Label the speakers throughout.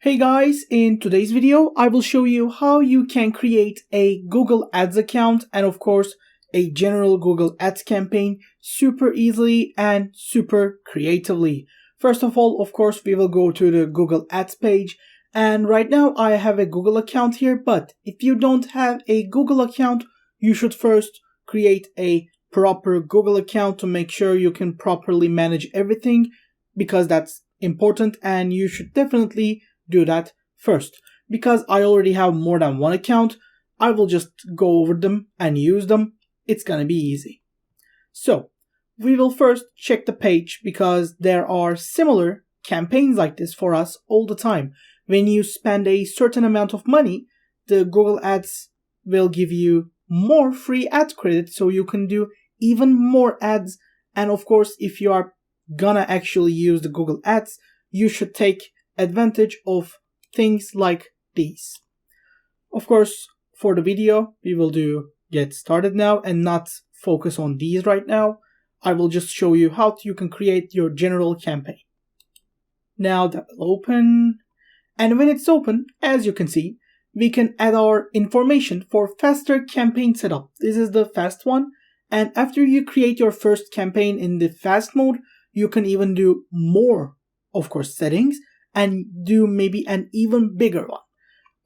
Speaker 1: Hey guys, in today's video, I will show you how you can create a Google Ads account and of course, a general Google Ads campaign super easily and super creatively. First of all, of course, we will go to the Google Ads page. And right now I have a Google account here, but if you don't have a Google account, you should first create a proper Google account to make sure you can properly manage everything because that's important and you should definitely do that first. Because I already have more than one account, I will just go over them and use them. It's gonna be easy. So we will first check the page because there are similar campaigns like this for us all the time. When you spend a certain amount of money, the Google Ads will give you more free ad credit so you can do even more ads. And of course, if you are gonna actually use the Google Ads, you should take advantage of things like these. Of course, for the video, we will do get started now and not focus on these right now. I will just show you how you can create your general campaign. Now that will open, and when it's open, as you can see, we can add our information for faster campaign setup. This is the fast one, and after you create your first campaign in the fast mode, you can even do more, of course, settings and do maybe an even bigger one.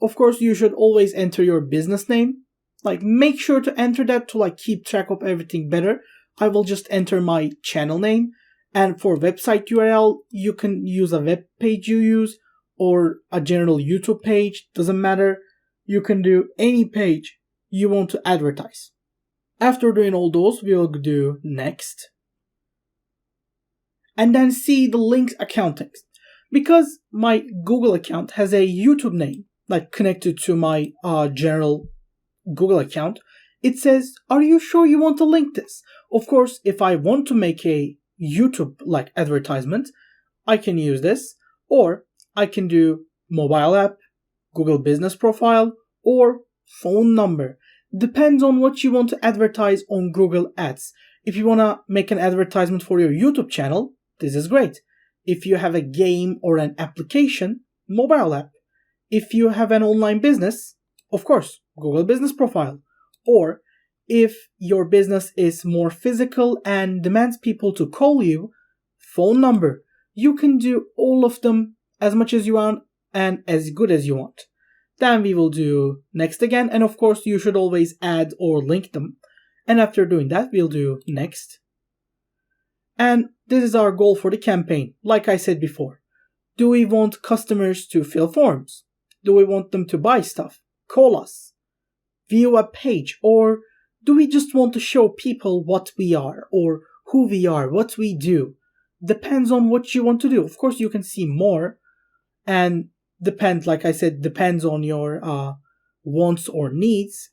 Speaker 1: Of course, you should always enter your business name. Make sure to enter that to keep track of everything better. I will just enter my channel name, and for website URL, you can use a web page you use or a general YouTube page, doesn't matter. You can do any page you want to advertise. After doing all those, we will do next. And then see the links accounting. Because my Google account has a YouTube name, connected to my general Google account, it says, are you sure you want to link this? Of course, if I want to make a YouTube advertisement, I can use this, or I can do mobile app, Google business profile, or phone number. Depends on what you want to advertise on Google Ads. If you want to make an advertisement for your YouTube channel, this is great. If you have a game or an application, mobile app. If you have an online business, of course, Google business profile. Or if your business is more physical and demands people to call you, phone number. You can do all of them as much as you want and as good as you want. Then we will do next again, and of course you should always add or link them. And after doing that, we'll do next. And this is our goal for the campaign, like I said before. Do we want customers to fill forms? Do we want them to buy stuff, call us, view a page, or do we just want to show people what we are, or who we are, what we do? Depends on what you want to do. Of course, you can see more, and depends on your wants or needs.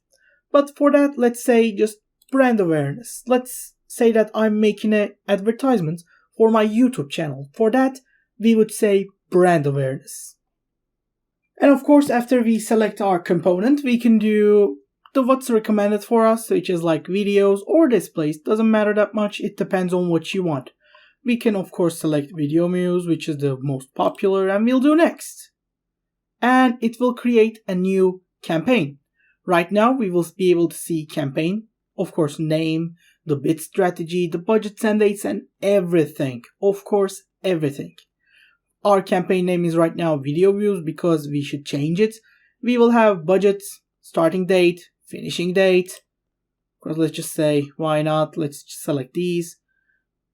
Speaker 1: But for that, let's say just brand awareness. Let's say that I'm making an advertisement for my YouTube channel. For that, we would say brand awareness. And of course, after we select our component, we can do the what's recommended for us, which is videos or displays. Doesn't matter that much. It depends on what you want. We can of course select video views, which is the most popular, and we'll do next. And it will create a new campaign. Right now, we will be able to see campaign, of course, name, the bid strategy, the budgets and dates, and everything. Of course, everything. Our campaign name is right now video views because we should change it. We will have budgets, starting date, finishing date. Let's just say, why not? Let's just select these.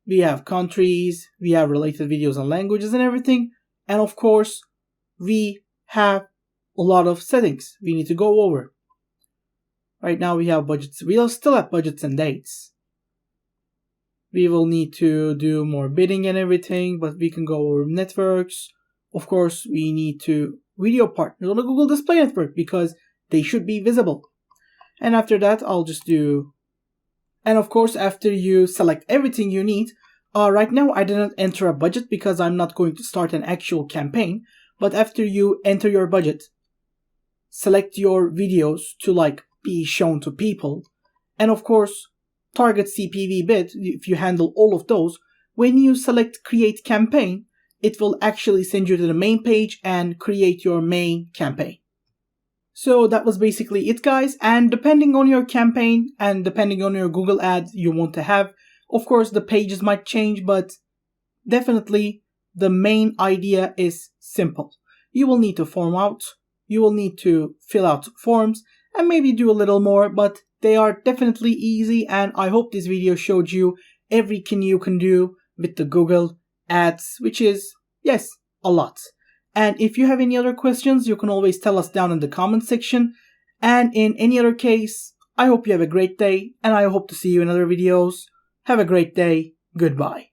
Speaker 1: We have countries, we have related videos and languages and everything. And of course, we have a lot of settings we need to go over. Right now we have budgets. We'll still have budgets and dates. We will need to do more bidding and everything, but we can go over networks. Of course, we need to video partners on the Google Display Network because they should be visible. And after that, I'll just do... And of course, after you select everything you need, right now I didn't enter a budget because I'm not going to start an actual campaign. But after you enter your budget, select your videos to be shown to people. And of course, target CPV bid, if you handle all of those, when you select create campaign, it will actually send you to the main page and create your main campaign. So that was basically it, guys. And depending on your campaign and depending on your Google ads you want to have, of course the pages might change, but definitely the main idea is simple. You will need to form out, you will need to fill out forms, and maybe do a little more, but they are definitely easy, and I hope this video showed you everything you can do with the Google ads, which is, yes, a lot. And if you have any other questions, you can always tell us down in the comment section. And in any other case, I hope you have a great day, and I hope to see you in other videos. Have a great day. Goodbye.